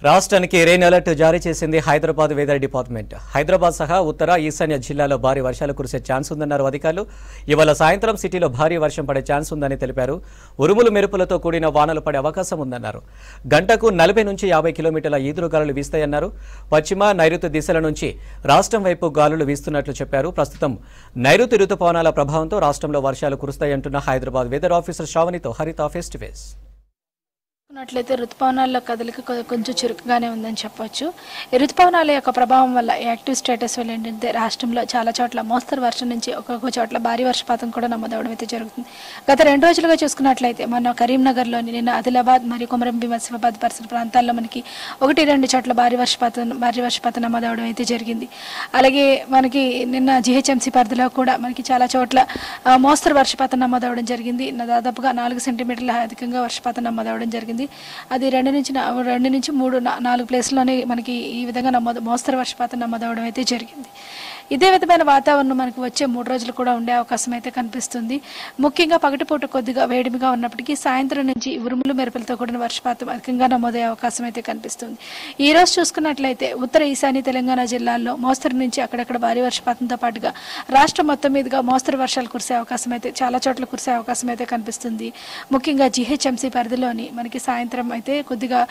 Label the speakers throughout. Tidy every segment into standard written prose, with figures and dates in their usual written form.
Speaker 1: రాష్ట్రానికి rain alert జారీ చేసింది హైదరాబాద్ వెదర్ డిపార్ట్మెంట్. హైదరాబాద్ సహా ఉత్తర ఈశాన్య జిల్లాలో భారీ వర్షాలు కురిసే ఛాన్స్ ఉందన్నారు అధికారులు. ఇవాళ సాయంత్రం సిటీలో భారీ వర్షం పడే ఛాన్స్ ఉందని తెలిపారు. ఉరుములు మెరుపులతో కూడిన వానలు పడే అవకాశం ఉందన్నారు. గంటకు 40 నుంచి 50 కిలోమీటర్ల ఈదురుగాలులు వీస్తాయన్నారు. పశ్చిమ నైరుతి దిశల నుంచి రాష్ట్రం వైపు గాలులు వీస్తున్నట్లు చెప్పారు. ప్రస్తుతం నైరుతి రుతుపవనాల ప్రభావంతో రాష్ట్రంలో వర్షాలు కురుస్తాయంటున్న హైదరాబాద్ వెదర్ ఆఫీసర్ శ్రావణితో హరిత ఫేస్ టు ఫేస్.
Speaker 2: చూసుకున్నట్లయితే ఋతుపవనాల కదలిక కొంచెం చురుకుగానే ఉందని చెప్పొచ్చు. ఈ ఋతుపవనాల యొక్క ప్రభావం వల్ల యాక్టివ్ స్టేటస్ వల్ల ఏంటంటే రాష్ట్రంలో చాలా చోట్ల మోస్తరు వర్షం నుంచి ఒక్కొక్క చోట్ల భారీ వర్షపాతం కూడా నమోదవడం అయితే జరుగుతుంది. గత 2 రోజులుగా చూసుకున్నట్లయితే మన కరీంనగర్లోని నిన్న ఆదిలాబాద్ మరియు కొమరంభీం ఆసిఫాబాద్ పరిసర ప్రాంతాల్లో మనకి 1-2 చోట్ల భారీ వర్షపాతం నమోదవడం అయితే జరిగింది. అలాగే మనకి నిన్న జిహెచ్ఎంసీ పరిధిలో కూడా మనకి చాలా చోట్ల మోస్తరు వర్షపాతం నమోదవడం జరిగింది. దాదాపుగా 4 సెంటీమీటర్ల అధికంగా వర్షపాతం నమోదవడం జరిగింది. అది 2 నుంచి 3, 4 ప్లేస్లోనే మనకి ఈ విధంగా మోస్తరు వర్షపాతం నమోదవడం అయితే జరిగింది. ఇదే విధమైన వాతావరణం మనకు వచ్చే 3 రోజులు కూడా ఉండే అవకాశం అయితే కనిపిస్తుంది. ముఖ్యంగా పగటిపూట కొద్దిగా వేడిమిగా ఉన్నప్పటికీ సాయంత్రం నుంచి ఉరుములు మెరుపులతో కూడిన వర్షపాతం అధికంగా నమోదయ్యే అవకాశం అయితే కనిపిస్తుంది. ఈ రోజు చూసుకున్నట్లయితే ఉత్తర ఈశాన్య తెలంగాణ జిల్లాల్లో మోస్తరు నుంచి అక్కడక్కడ భారీ వర్షపాతంతో పాటుగా రాష్ట్రం మొత్తం మీదుగా మోస్తరు వర్షాలు కురిసే అవకాశం అయితే చాలా చోట్ల కురిసే అవకాశం అయితే కనిపిస్తుంది. ముఖ్యంగా జిహెచ్ఎంసీ పరిధిలోని మనకి సాయంత్రం అయితే కొద్దిగా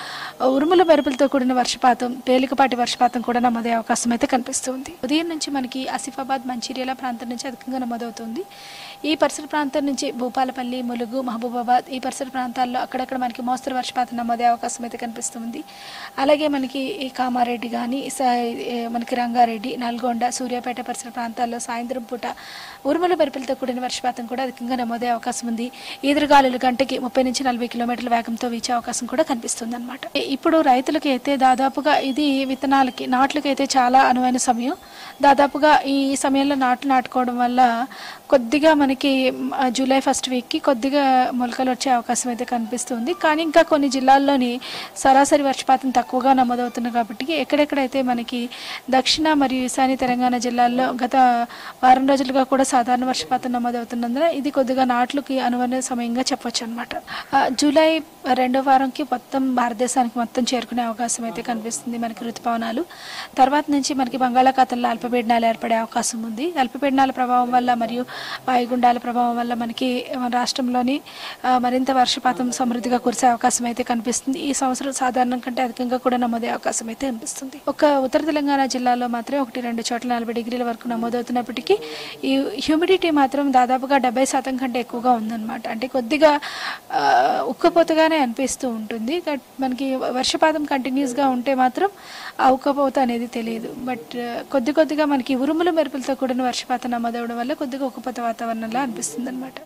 Speaker 2: ఉరుముల మెరుపులతో కూడిన వర్షపాతం, తేలికపాటి వర్షపాతం కూడా నమోదయ్యే అవకాశం అయితే కనిపిస్తుంది. ఉదయం నుంచి మనకి ఆసిఫాబాద్, మంచిర్యాల ప్రాంతం నుంచి అధికంగా నమోదవుతుంది. ఈ పరిసర ప్రాంతం నుంచి భూపాలపల్లి, ములుగు, మహబూబాబాద్ ఈ పరిసర ప్రాంతాల్లో అక్కడక్కడ మనకి మోస్తరు వర్షపాతం నమోదయ్యే అవకాశం అయితే కనిపిస్తుంది. అలాగే మనకి కామారెడ్డి కానీ మనకి రంగారెడ్డి, నల్గొండ, సూర్యాపేట పరిసర ప్రాంతాల్లో సాయంత్రం పూట ఉరుముల మెరుపులతో కూడిన వర్షపాతం కూడా అధికంగా నమోదయ్యే అవకాశం ఉంది. ఈదురుగాలులు గంటకి 30 నుంచి 40 కిలోమీటర్ల వేగంతో వీచే అవకాశం కూడా కనిపిస్తుంది అన్నమాట. ఇప్పుడు రైతులకి అయితే దాదాపుగా ఇది విత్తనాలకి నాట్లకి అయితే చాలా అనువైన సమయం. దాదాపుగా ఈ సమయంలో నాట్లు నాటుకోవడం వల్ల కొద్దిగా మనకి జూలై 1st వీక్కి కొద్దిగా మొలకలు వచ్చే అవకాశం అయితే కనిపిస్తుంది. కానీ ఇంకా కొన్ని జిల్లాల్లోని సరాసరి వర్షపాతం తక్కువగా నమోదవుతుంది కాబట్టి ఎక్కడెక్కడైతే మనకి దక్షిణ మరియు ఈశాన్య తెలంగాణ జిల్లాల్లో గత వారం రోజులుగా కూడా సాధారణ వర్షపాతం నమోదవుతున్నందున ఇది కొద్దిగా నాట్లకి అనువైన సమయంగా చెప్పొచ్చు అనమాట. జూలై 2వ వారంకి మొత్తం భారతదేశానికి మొత్తం చేరుకునే అవకాశం అయితే కనిపిస్తుంది మనకి ఋతుపవనాలు. తర్వాత నుంచి మనకి బంగాళాఖాతంలో అల్పపీడనాలు ఏర్పడే అవకాశం ఉంది. అల్పపీడనాల ప్రభావం వల్ల మరియు వాయుగుండాల ప్రభావం వల్ల మనకి మన రాష్ట్రంలోని మరింత వర్షపాతం సమృద్ధిగా కురిసే అవకాశం అయితే కనిపిస్తుంది. ఈ సంవత్సరం సాధారణం కంటే అధికంగా కూడా నమోదే అవకాశం అయితే కనిపిస్తుంది. ఒక ఉత్తర తెలంగాణ జిల్లాలో మాత్రం 1-2 చోట్ల 40 డిగ్రీల వరకు నమోదవుతున్నప్పటికీ ఈ హ్యూమిడిటీ మాత్రం దాదాపుగా 70% కంటే ఎక్కువగా ఉందన్నమాట. అంటే కొద్దిగా ఉక్కపోతగానే అనిపిస్తూ ఉంటుంది. మనకి వర్షపాతం కంటిన్యూస్గా ఉంటే మాత్రం ఆ ఉక్కపోత అనేది తెలియదు. బట్ కొద్దిగా మనకి ఉరుముల మెరుపులతో కూడిన వర్షపాతం నమోదవడం వల్ల కొద్దిగా ఉక్కపోత వాతావరణంలా అనిపిస్తుంది అనమాట.